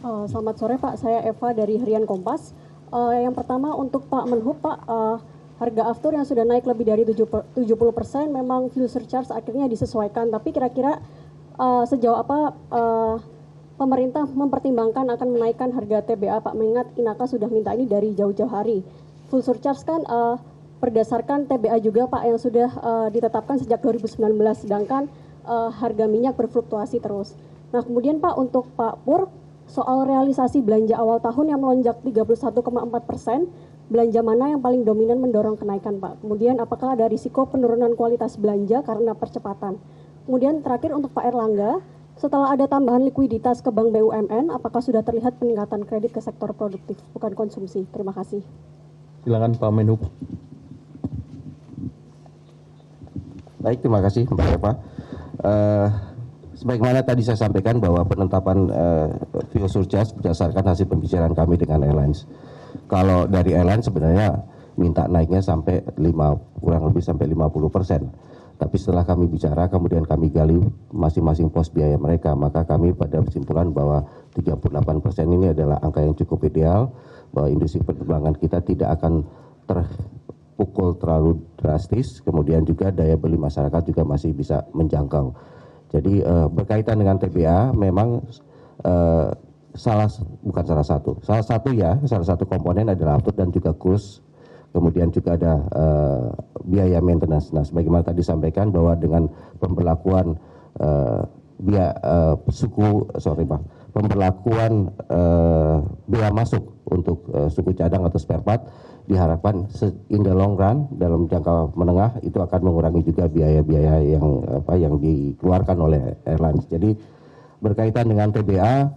Selamat sore Pak, saya Eva dari Harian Kompas. Yang pertama untuk Pak Menhub Pak, harga aftur yang sudah naik lebih dari 70% memang fuel surcharge akhirnya disesuaikan. Tapi kira-kira sejauh apa pemerintah mempertimbangkan akan menaikkan harga TBA Pak, mengingat Inaka sudah minta ini dari jauh-jauh hari. Fuel surcharge kan berdasarkan TBA juga Pak yang sudah ditetapkan sejak 2019, sedangkan harga minyak berfluktuasi terus. Nah kemudian Pak untuk Pak Pur, soal realisasi belanja awal tahun yang melonjak 31,4%, belanja mana yang paling dominan mendorong kenaikan Pak? Kemudian apakah ada risiko penurunan kualitas belanja karena percepatan? Kemudian terakhir untuk Pak Erlangga, setelah ada tambahan likuiditas ke bank BUMN, apakah sudah terlihat peningkatan kredit ke sektor produktif, bukan konsumsi? Terima kasih. Silakan Pak Menhub. Baik, terima kasih Mbak Eva. Sebagaimana tadi saya sampaikan bahwa penetapan fuel surcharge berdasarkan hasil pembicaraan kami dengan airlines. Kalau dari airlines sebenarnya minta naiknya sampai kurang lebih sampai 50%. Tapi setelah kami bicara, kemudian kami gali masing-masing pos biaya mereka, maka kami pada kesimpulan bahwa 38% ini adalah angka yang cukup ideal, bahwa industri penerbangan kita tidak akan terpukul terlalu drastis, kemudian juga daya beli masyarakat juga masih bisa menjangkau. Jadi berkaitan dengan TBA memang salah satu komponen adalah aftur dan juga kurs, kemudian juga ada biaya maintenance. Nah, sebagaimana tadi disampaikan bahwa dengan pemberlakuan pemberlakuan bea masuk untuk suku cadang atau spare part diharapkan in the long run dalam jangka menengah itu akan mengurangi juga biaya-biaya yang dikeluarkan oleh airlines. Jadi berkaitan dengan TBA,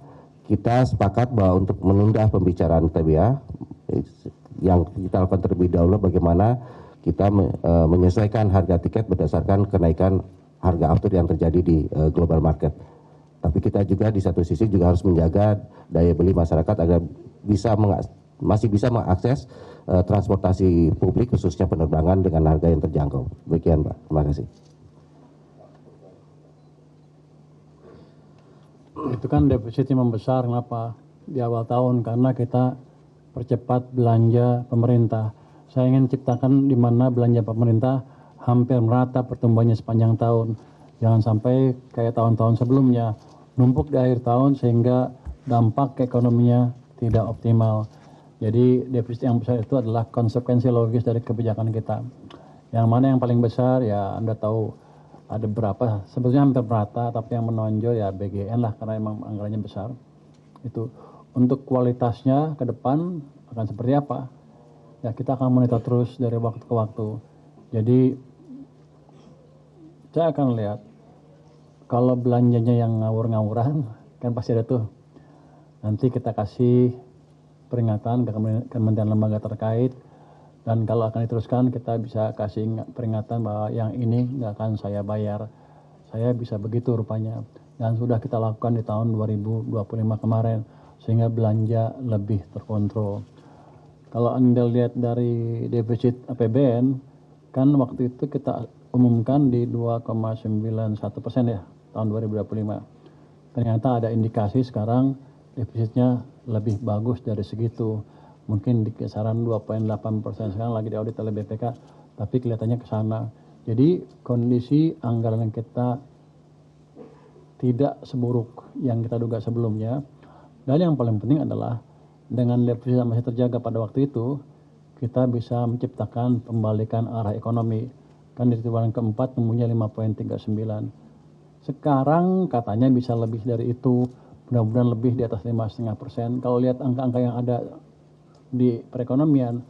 kita sepakat bahwa untuk menunda pembicaraan TBA yang kita lakukan terlebih dahulu bagaimana kita menyesuaikan harga tiket berdasarkan kenaikan harga aftur yang terjadi di global market. Tapi kita juga di satu sisi juga harus menjaga daya beli masyarakat agar masih bisa mengakses transportasi publik khususnya penerbangan dengan harga yang terjangkau. Demikian Pak, terima kasih. Itu kan defisitnya membesar, kenapa? Di awal tahun karena kita percepat belanja pemerintah. Saya ingin ciptakan di mana belanja pemerintah hampir merata pertumbuhannya sepanjang tahun. Jangan sampai kayak tahun-tahun sebelumnya numpuk di akhir tahun sehingga dampak ekonominya tidak optimal. Jadi defisit yang besar itu adalah konsekuensi logis dari kebijakan kita. Yang mana yang paling besar ya Anda tahu ada berapa, sebetulnya hampir merata, tapi yang menonjol ya BGN lah karena emang anggarannya besar. Itu untuk kualitasnya ke depan akan seperti apa? Ya kita akan monitor terus dari waktu ke waktu. Jadi saya akan lihat kalau belanjanya yang ngawur-ngawuran kan pasti ada tuh. Nanti kita kasih peringatan ke kementerian lembaga terkait, dan kalau akan diteruskan kita bisa kasih peringatan bahwa yang ini nggak akan saya bayar, saya bisa begitu rupanya, dan sudah kita lakukan di tahun 2025 kemarin sehingga belanja lebih terkontrol. Kalau Anda lihat dari defisit APBN kan waktu itu kita umumkan di 2,91% ya tahun 2025. Ternyata ada indikasi sekarang defisitnya lebih bagus dari segitu, mungkin di kisaran 2,8%, sekarang lagi diaudit oleh BPK, tapi kelihatannya ke sana. Jadi kondisi anggaran kita tidak seburuk yang kita duga sebelumnya, dan yang paling penting adalah dengan defisit yang masih terjaga pada waktu itu, kita bisa menciptakan pembalikan arah ekonomi. Kan di triwulan keempat tumbuhnya 5,39. Sekarang katanya bisa lebih dari itu, mudah-mudahan lebih di atas 5,5%. Kalau lihat angka-angka yang ada di perekonomian,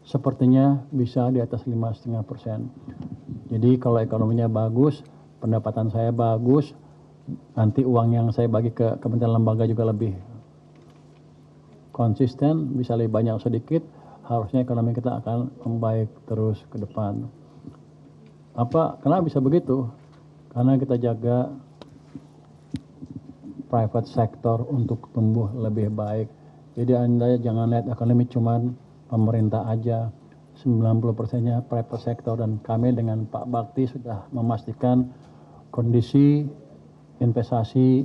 sepertinya bisa di atas 5,5%. Jadi kalau ekonominya bagus, pendapatan saya bagus, nanti uang yang saya bagi ke kementerian lembaga juga lebih konsisten, bisa lebih banyak sedikit, harusnya ekonomi kita akan membaik terus ke depan. Kenapa bisa begitu? Karena kita jaga private sector untuk tumbuh lebih baik. Jadi Anda jangan lihat ekonomi cuman pemerintah aja, 90%-nya private sector, dan kami dengan Pak Bakti sudah memastikan kondisi investasi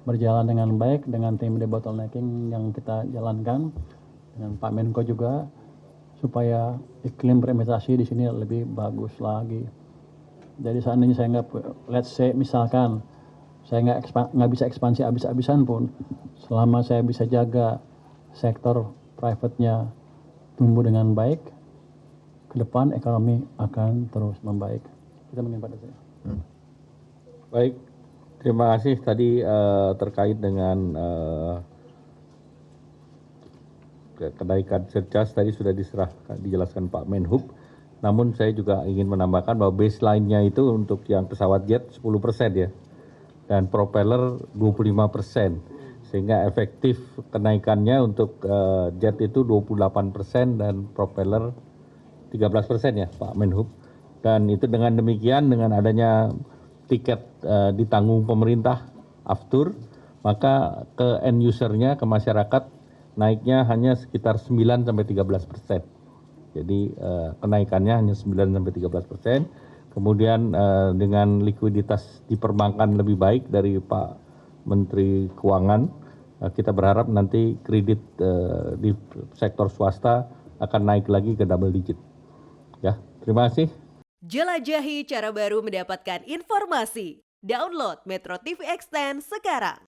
berjalan dengan baik dengan tim debottlenecking yang kita jalankan dengan Pak Menko juga, supaya iklim berinvestasi di sini lebih bagus lagi. Jadi seandainya saya nggak, let's say misalkan saya nggak bisa ekspansi habis-habisan pun, selama saya bisa jaga sektor private-nya tumbuh dengan baik, ke depan ekonomi akan terus membaik. Kita menimpa saya. Baik, terima kasih tadi terkait dengan kenaikan surcharge tadi sudah dijelaskan Pak Menhub. Namun saya juga ingin menambahkan bahwa baseline-nya itu untuk yang pesawat jet 10% ya, dan propeller 25%, sehingga efektif kenaikannya untuk jet itu 28% dan propeller 13% ya Pak Menhub. Dan itu dengan demikian, dengan adanya tiket ditanggung pemerintah aftur, maka ke end usernya, ke masyarakat naiknya hanya sekitar 9-13%. Jadi kenaikannya hanya 9-13%. Kemudian dengan likuiditas di perbankan lebih baik dari Pak Menteri Keuangan, kita berharap nanti kredit di sektor swasta akan naik lagi ke double digit. Ya, terima kasih. Jelajahi cara baru mendapatkan informasi. Download Metro TV Extend sekarang.